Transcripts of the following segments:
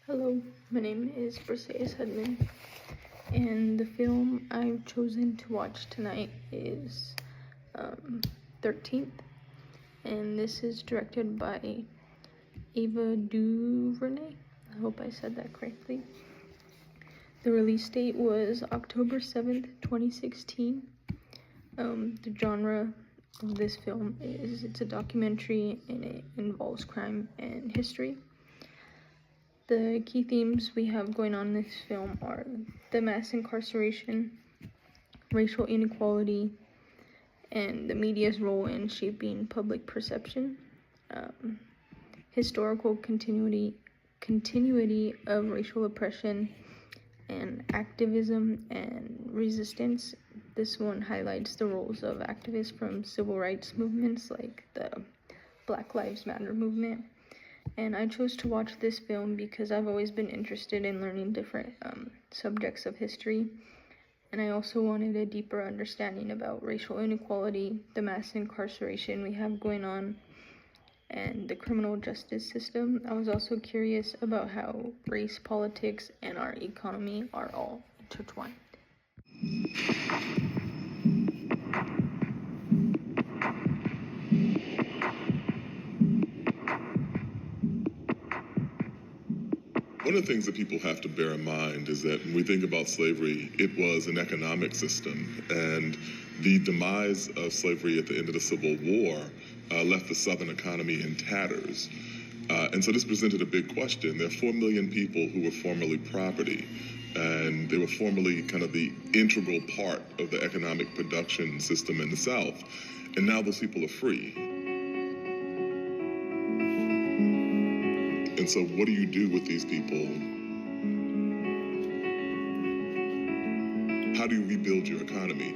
Hello, my name is Briseis Hudman, and the film I've chosen to watch tonight is 13th, and this is directed by Ava DuVernay. I hope I said that correctly. The release date was October 7th, 2016. The genre of this film is it's a documentary and it involves crime and history. The key themes we have going on in this film are the mass incarceration, racial inequality, and the media's role in shaping public perception, historical continuity of racial oppression, and activism and resistance. This one highlights the roles of activists from civil rights movements like the Black Lives Matter movement. And I chose to watch this film because I've always been interested in learning different subjects of history. And I also wanted a deeper understanding about racial inequality, the mass incarceration we have going on, and the criminal justice system. I was also curious about how race, politics, and our economy are all intertwined. One of the things that people have to bear in mind is that when we think about slavery, it was an economic system, and the demise of slavery at the end of the Civil War left the Southern economy in tatters. And so this presented a big question. There are 4 million people who were formerly property, and they were formerly kind of the integral part of the economic production system in the South, and now those people are free. And so what do you do with these people? How do you rebuild your economy?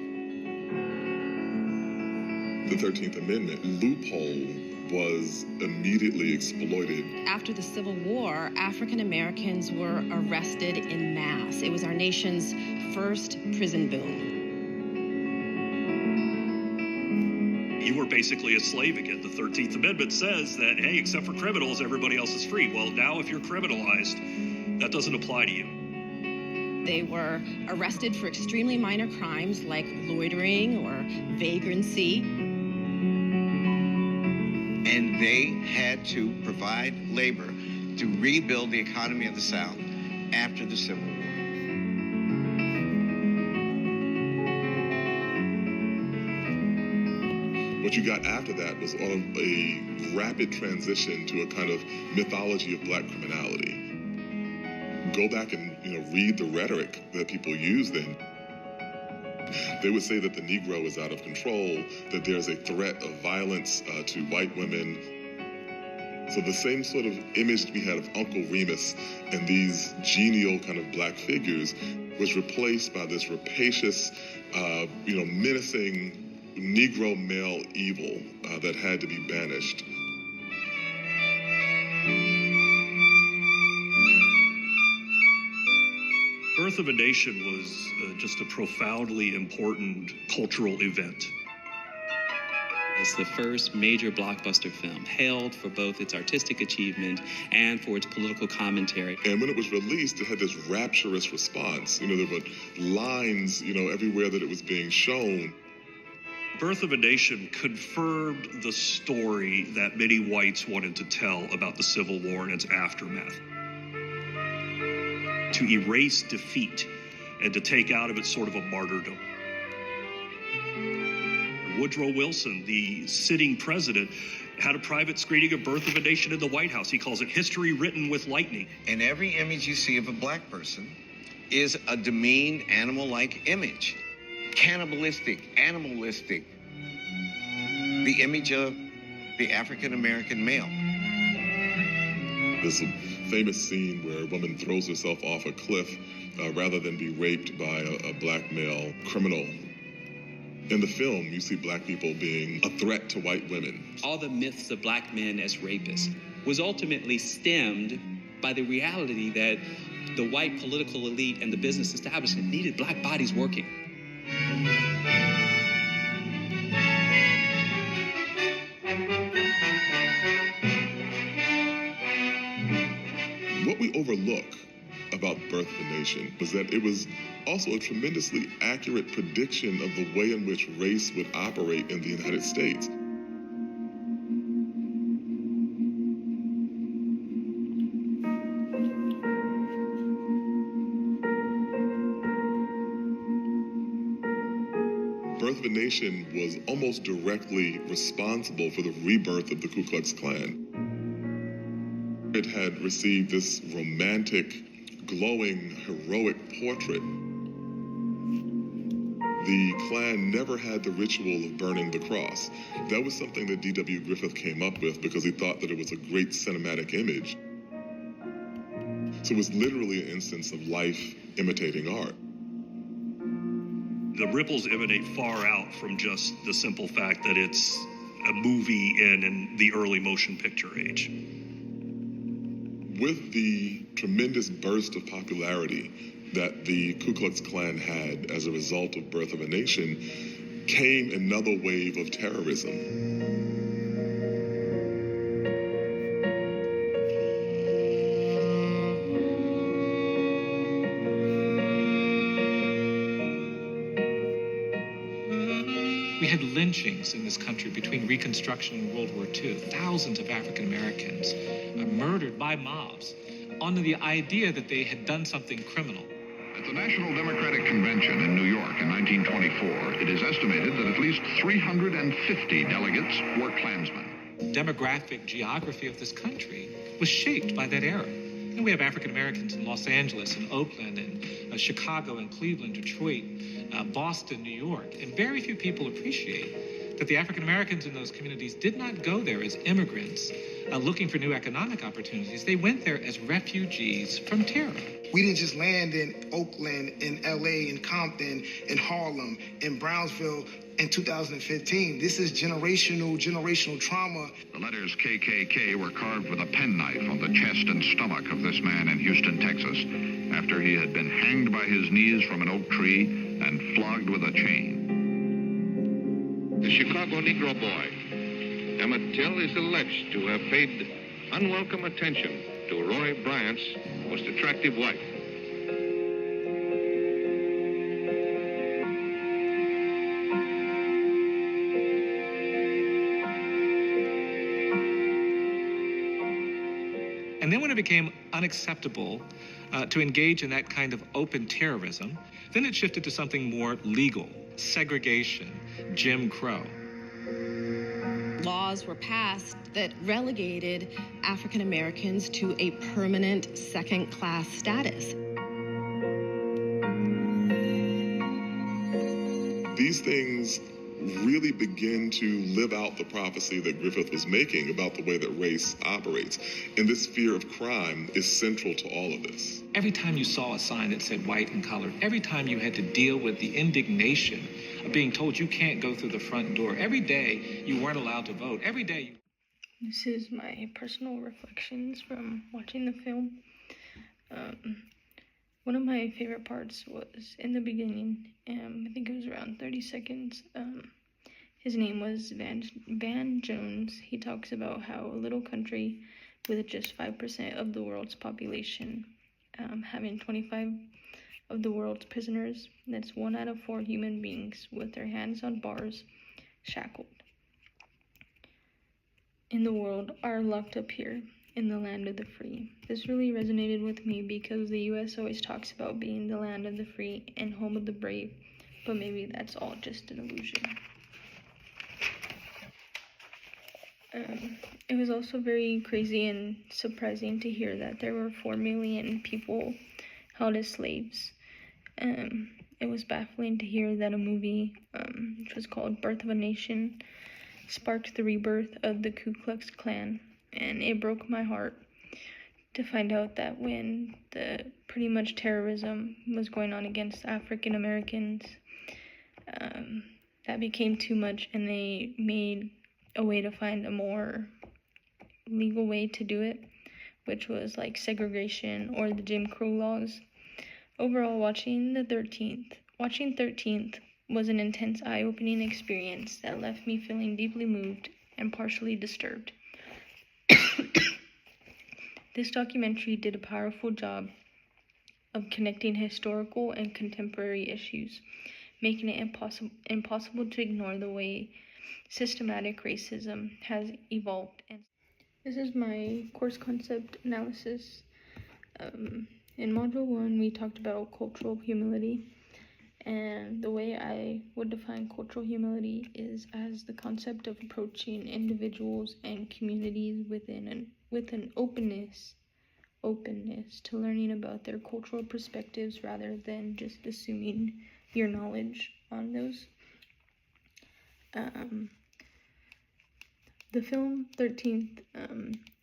The 13th Amendment loophole was immediately exploited. After the Civil War, African Americans were arrested in mass. It was our nation's first prison boom. You were basically a slave again. The 13th Amendment says that, hey, except for criminals, everybody else is free. Well, now if you're criminalized, that doesn't apply to you. They were arrested for extremely minor crimes like loitering or vagrancy. And they had to provide labor to rebuild the economy of the South after the Civil War. What you got after that was a rapid transition to a kind of mythology of black criminality. Go back and read the rhetoric that people used then. They would say that the Negro is out of control, that there's a threat of violence to white women. So the same sort of image we had of Uncle Remus and these genial kind of black figures was replaced by this rapacious, menacing Negro male evil that had to be banished. Birth of a Nation was just a profoundly important cultural event. It's the first major blockbuster film, hailed for both its artistic achievement and for its political commentary. And when it was released, it had this rapturous response. There were lines, everywhere that it was being shown. Birth of a Nation confirmed the story that many whites wanted to tell about the Civil War and its aftermath. To erase defeat and to take out of it sort of a martyrdom. Woodrow Wilson, the sitting president, had a private screening of Birth of a Nation in the White House. He calls it history written with lightning. And every image you see of a black person is a demeaned, animal-like image. Cannibalistic, animalistic. The image of the African-American male. There's a famous scene where a woman throws herself off a cliff rather than be raped by a black male criminal. In the film, you see black people being a threat to white women. All the myths of black men as rapists was ultimately stemmed by the reality that the white political elite and the business establishment needed black bodies working. What we overlook about Birth of a Nation was that it was also a tremendously accurate prediction of the way in which race would operate in the United States. Birth of a Nation was almost directly responsible for the rebirth of the Ku Klux Klan. It had received this romantic, glowing, heroic portrait. The Klan never had the ritual of burning the cross. That was something that D.W. Griffith came up with because he thought that it was a great cinematic image. So it was literally an instance of life imitating art. The ripples emanate far out from just the simple fact that it's a movie in the early motion picture age. With the tremendous burst of popularity that the Ku Klux Klan had as a result of Birth of a Nation came another wave of terrorism. We had lynchings in this country between Reconstruction and World War II. Thousands of African Americans murdered by mobs on the idea that they had done something criminal. At the National Democratic Convention in New York in 1924, it is estimated that at least 350 delegates were Klansmen. Demographic geography of this country was shaped by that era. And we have African Americans in Los Angeles and Oakland and Chicago and Cleveland, Detroit, Boston, New York. And very few people appreciate that the African Americans in those communities did not go there as immigrants looking for new economic opportunities. They went there as refugees from terror. We didn't just land in Oakland, in LA, in Compton, in Harlem, in Brownsville in 2015. This is generational trauma. The letters KKK were carved with a penknife on the chest and stomach of this man in Houston, Texas, after he had been hanged by his knees from an oak tree and flogged with a chain. The Chicago Negro boy, Emmett Till, is alleged to have paid unwelcome attention to Roy Bryant's most attractive wife. And then when it became unacceptable to engage in that kind of open terrorism, then it shifted to something more legal: segregation, Jim Crow. Laws were passed that relegated African Americans to a permanent second-class status. These things really begin to live out the prophecy that Griffith was making about the way that race operates. And this fear of crime is central to all of this. Every time you saw a sign that said white and colored, every time you had to deal with the indignation of being told you can't go through the front door, every day you weren't allowed to vote, every day. This is my personal reflections from watching the film. One of my favorite parts was in the beginning. I think it was around 30 seconds. His name was Van Jones. He talks about how a little country with just 5% of the world's population, having 25 of the world's prisoners, that's 1 out of 4 human beings with their hands on bars, shackled in the world, are locked up here in the land of the free. This really resonated with me because the U.S. always talks about being the land of the free and home of the brave, but maybe that's all just an illusion. It was also very crazy and surprising to hear that there were 4 million people held as slaves. It was baffling to hear that a movie, which was called Birth of a Nation, sparked the rebirth of the Ku Klux Klan. And it broke my heart to find out that when the pretty much terrorism was going on against African Americans, that became too much, and they made a way to find a more legal way to do it, which was like segregation or the Jim Crow laws. Overall, watching 13th was an intense, eye-opening experience that left me feeling deeply moved and partially disturbed. This documentary did a powerful job of connecting historical and contemporary issues, making it impossible to ignore the way systematic racism has evolved. And this is my course concept analysis. In Module 1, we talked about cultural humility, and the way I would define cultural humility is as the concept of approaching individuals and communities with an openness to learning about their cultural perspectives rather than just assuming your knowledge on those. The film 13th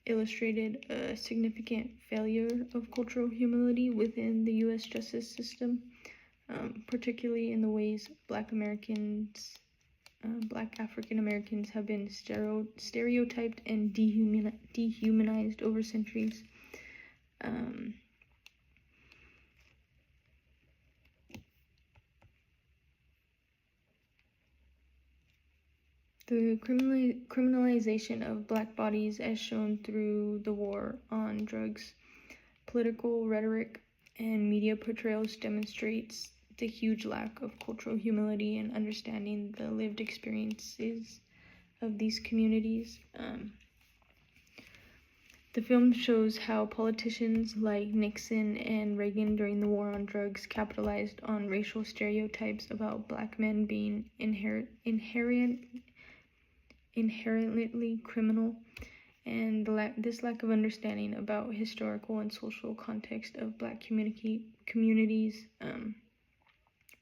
illustrated a significant failure of cultural humility within the U.S. justice system, particularly in the ways Black African Americans have been stereotyped and dehumanized over centuries. The criminalization of Black bodies, as shown through the war on drugs, political rhetoric, and media portrayals, demonstrates the huge lack of cultural humility and understanding the lived experiences of these communities. The film shows how politicians like Nixon and Reagan during the war on drugs capitalized on racial stereotypes about Black men being inherently criminal, and this lack of understanding about historical and social context of Black communities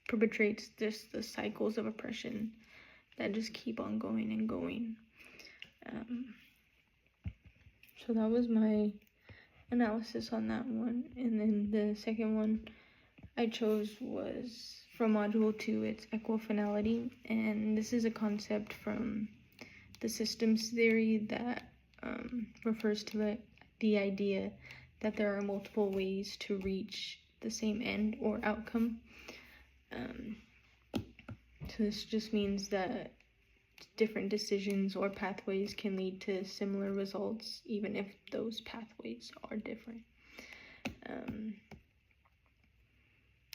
perpetrates just the cycles of oppression that just keep on going and going. So that was my analysis on that one. And then the second one I chose was from Module 2, it's equifinality. And this is a concept from the systems theory that refers to the idea that there are multiple ways to reach the same end or outcome. So this just means that different decisions or pathways can lead to similar results, even if those pathways are different.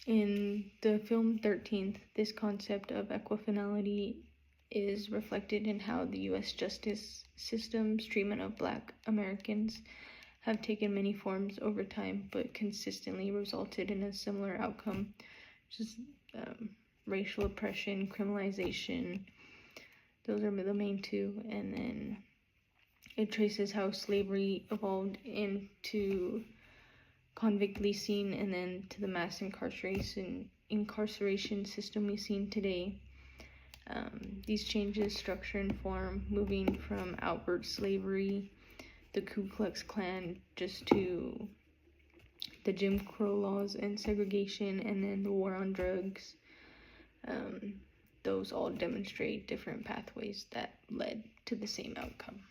In the film 13th, this concept of equifinality is reflected in how the U.S. justice system's treatment of Black Americans have taken many forms over time, but consistently resulted in a similar outcome, just racial oppression, criminalization. Those are the main two. And then it traces how slavery evolved into convict leasing and then to the mass incarceration system we've seen today. These changes structure and form, moving from outward slavery, the Ku Klux Klan, just to the Jim Crow laws and segregation, and then the war on drugs. Those all demonstrate different pathways that led to the same outcome.